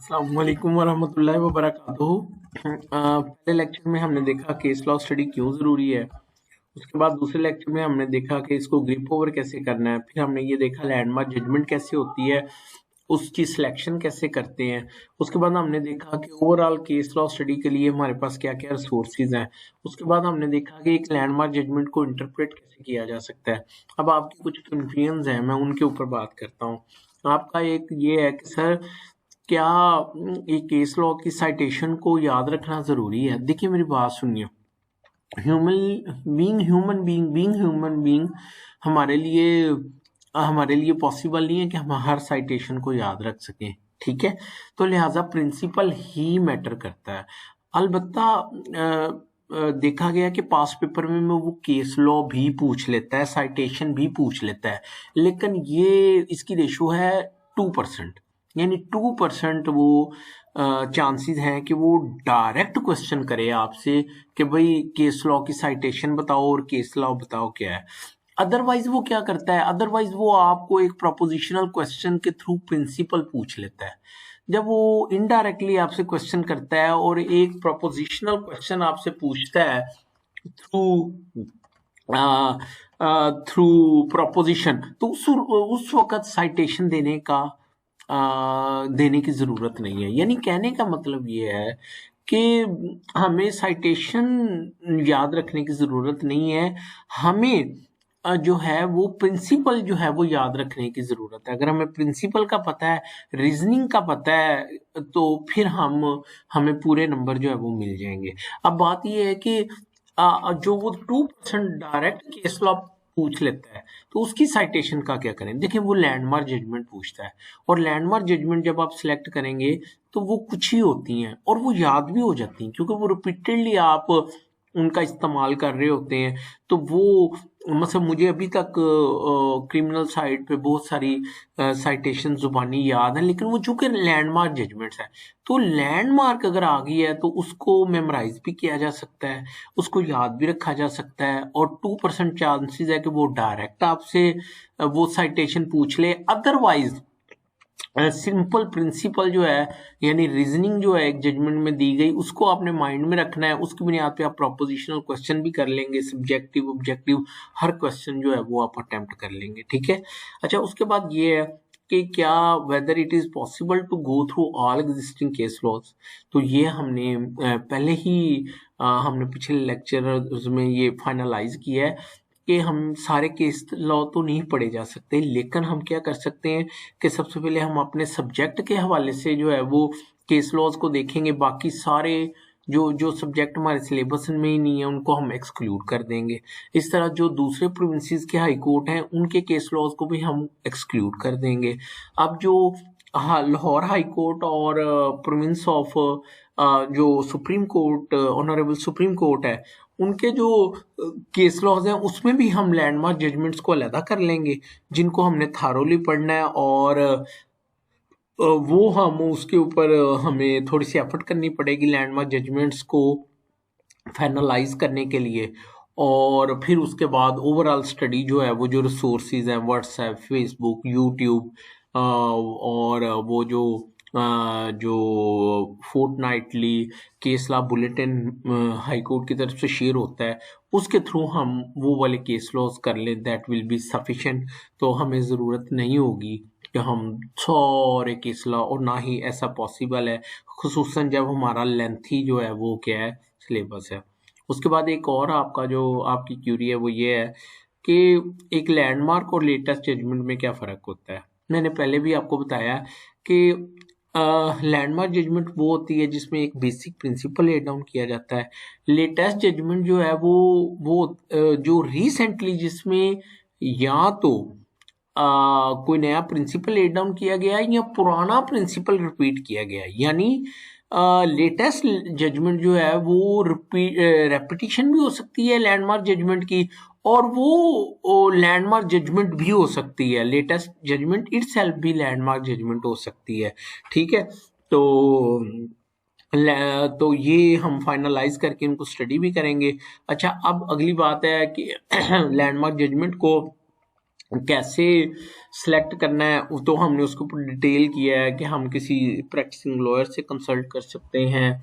अस्सलाम वालेकुम वरहमतुल्लाहि वबरकातुहू। पहले लेक्चर में हमने देखा केस लॉ स्टडी क्यों ज़रूरी है। उसके बाद दूसरे लेक्चर में हमने देखा कि इसको ग्रिप ओवर कैसे करना है। फिर हमने ये देखा लैंडमार्क जजमेंट कैसे होती है, उसकी सिलेक्शन कैसे करते हैं। उसके बाद हमने देखा कि ओवरऑल केस लॉ स्टडी के लिए हमारे पास क्या क्या रिसोर्सेज हैं। उसके बाद हमने देखा कि एक लैंडमार्क जजमेंट को इंटरप्रेट कैसे किया जा सकता है। अब आपकी कुछ कन्फ्यूजन हैं, मैं उनके ऊपर बात करता हूँ। आपका एक ये है कि सर क्या ये केस लॉ की साइटेशन को याद रखना ज़रूरी है। देखिए मेरी बात सुनिए, ह्यूमन बीइंग हमारे लिए पॉसिबल नहीं है कि हम हर साइटेशन को याद रख सकें, ठीक है। तो लिहाजा प्रिंसिपल ही मैटर करता है। अलबत्ता देखा गया कि पास पेपर में वो केस लॉ भी पूछ लेता है, साइटेशन भी पूछ लेता है, लेकिन ये इसकी रेशो है 2%, यानी 2% वो चांसेस हैं कि वो डायरेक्ट क्वेश्चन करे आपसे कि भाई केस लॉ की साइटेशन बताओ और केस लॉ बताओ क्या है। अदरवाइज वो क्या करता है, अदरवाइज वो आपको एक प्रोपोजिशनल क्वेश्चन के थ्रू प्रिंसिपल पूछ लेता है। जब वो इनडायरेक्टली आपसे क्वेश्चन करता है और एक प्रोपोजिशनल क्वेश्चन आपसे पूछता है थ्रू प्रोपोजिशन, तो उस वक्त साइटेशन देने की जरूरत नहीं है। यानी कहने का मतलब ये है कि हमें साइटेशन याद रखने की जरूरत नहीं है, हमें जो है वो प्रिंसिपल जो है वो याद रखने की जरूरत है। अगर हमें प्रिंसिपल का पता है, रीजनिंग का पता है, तो फिर हमें पूरे नंबर जो है वो मिल जाएंगे। अब बात ये है कि जो वो 2% डायरेक्ट केस लॉ पूछ लेता है, तो उसकी साइटेशन का क्या करें। देखिए वो लैंडमार्क जजमेंट पूछता है, और लैंडमार्क जजमेंट जब आप सिलेक्ट करेंगे तो वो कुछ ही होती हैं और वो याद भी हो जाती हैं, क्योंकि वो रिपीटेडली आप उनका इस्तेमाल कर रहे होते हैं। तो वो मतलब मुझे अभी तक क्रिमिनल साइड पे बहुत सारी साइटेशन जुबानी याद है, लेकिन वो चूंकि लैंडमार्क जजमेंट्स है, तो लैंडमार्क अगर आ गई है तो उसको मेमोराइज भी किया जा सकता है, उसको याद भी रखा जा सकता है, और 2% चांसेस है कि वो डायरेक्ट आपसे वो साइटेशन पूछ ले। अदरवाइज सिंपल प्रिंसिपल जो है, यानी रीजनिंग जो है एक जजमेंट में दी गई, उसको आपने माइंड में रखना है। उसकी बुनियाद पे आप प्रोपोजिशनल क्वेश्चन भी कर लेंगे, सब्जेक्टिव ऑब्जेक्टिव हर क्वेश्चन जो है वो आप अटेम्प्ट कर लेंगे, ठीक है। अच्छा, उसके बाद ये है कि क्या whether it is possible to go through all existing case laws. तो ये हमने पहले ही हमने पिछले लेक्चर में ये फाइनलाइज किया है कि हम सारे केस लॉ तो नहीं पढ़े जा सकते, लेकिन हम क्या कर सकते हैं कि सबसे पहले हम अपने सब्जेक्ट के हवाले से जो है वो केस लॉज को देखेंगे। बाकी सारे जो सब्जेक्ट हमारे सिलेबस में ही नहीं है उनको हम एक्सक्लूड कर देंगे। इस तरह जो दूसरे प्रोविंसेस के हाई कोर्ट हैं उनके केस लॉज को भी हम एक्सक्लूड कर देंगे। अब जो लाहौर हाई कोर्ट और प्रोविंस ऑफ जो supreme court, honourable supreme court है, उनके जो केस लॉज हैं उसमें भी हम लैंडमार्क जजमेंट्स को अलहदा कर लेंगे, जिनको हमने थारोली पढ़ना है, और वो हम उसके ऊपर हमें थोड़ी सी एफर्ट करनी पड़ेगी लैंडमार्क जजमेंट्स को फाइनलाइज करने के लिए। और फिर उसके बाद ओवरऑल स्टडी जो है वो जो रिसोर्सेज हैं, व्हाट्सएप, फेसबुक, यूट्यूब, और वो जो fortnightly case law bulletin high court की तरफ से शेयर होता है, उसके थ्रू हम वो वाले केस लॉज कर लें, दैट विल बी सफिशिएंट। तो हमें ज़रूरत नहीं होगी कि हम सारे केस लॉ, और ना ही ऐसा पॉसिबल है, खुसूसन जब हमारा लेंथी जो है वो क्या है, सिलेबस है। उसके बाद एक और आपकी क्यूरी है वो ये है कि एक लैंडमार्क और लेटेस्ट जजमेंट में क्या फ़र्क होता है। मैंने पहले भी आपको बताया कि लैंडमार्क जजमेंट वो होती है जिसमें एक बेसिक प्रिंसिपल लेट डाउन किया जाता है। लेटेस्ट जजमेंट जो है वो जो रिसेंटली जिसमें या तो कोई नया प्रिंसिपल लेट डाउन किया गया है या पुराना प्रिंसिपल रिपीट किया गया है। यानी लेटेस्ट जजमेंट जो है वो रेपिटिशन भी हो सकती है लैंडमार्क जजमेंट की, और वो लैंडमार्क जजमेंट भी हो सकती है। लेटेस्ट जजमेंट इटसेल्फ भी लैंडमार्क जजमेंट हो सकती है, ठीक है। तो ये हम फाइनलाइज करके इनको स्टडी भी करेंगे। अच्छा, अब अगली बात है कि लैंडमार्क जजमेंट को कैसे सिलेक्ट करना है तो हमने उसके ऊपर डिटेल किया है कि हम किसी प्रैक्टिसिंग लॉयर से कंसल्ट कर सकते हैं,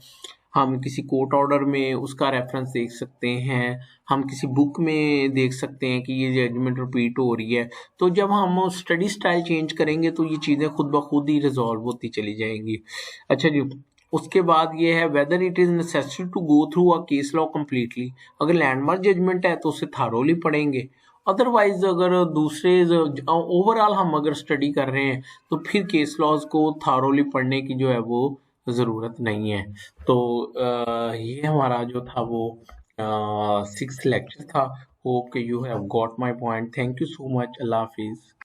हम किसी कोर्ट ऑर्डर में उसका रेफरेंस देख सकते हैं, हम किसी बुक में देख सकते हैं कि ये जजमेंट रिपीट हो रही है। तो जब हम स्टडी स्टाइल चेंज करेंगे तो ये चीज़ें खुद ब खुद ही रिजॉल्व होती चली जाएंगी। अच्छा जी, उसके बाद ये है whether it is necessary to go through a case law completely. अगर लैंडमार्क जजमेंट है तो उसे थारोली पढ़ेंगे, अदरवाइज अगर दूसरे ओवरऑल हम अगर स्टडी कर रहे हैं तो फिर केस लॉज को थारोली पढ़ने की जो है वो ज़रूरत नहीं है। तो ये हमारा जो था वो 6th लेक्चर था। होप कि you have got my point. Thank you so much. अल्लाह हाफिज़।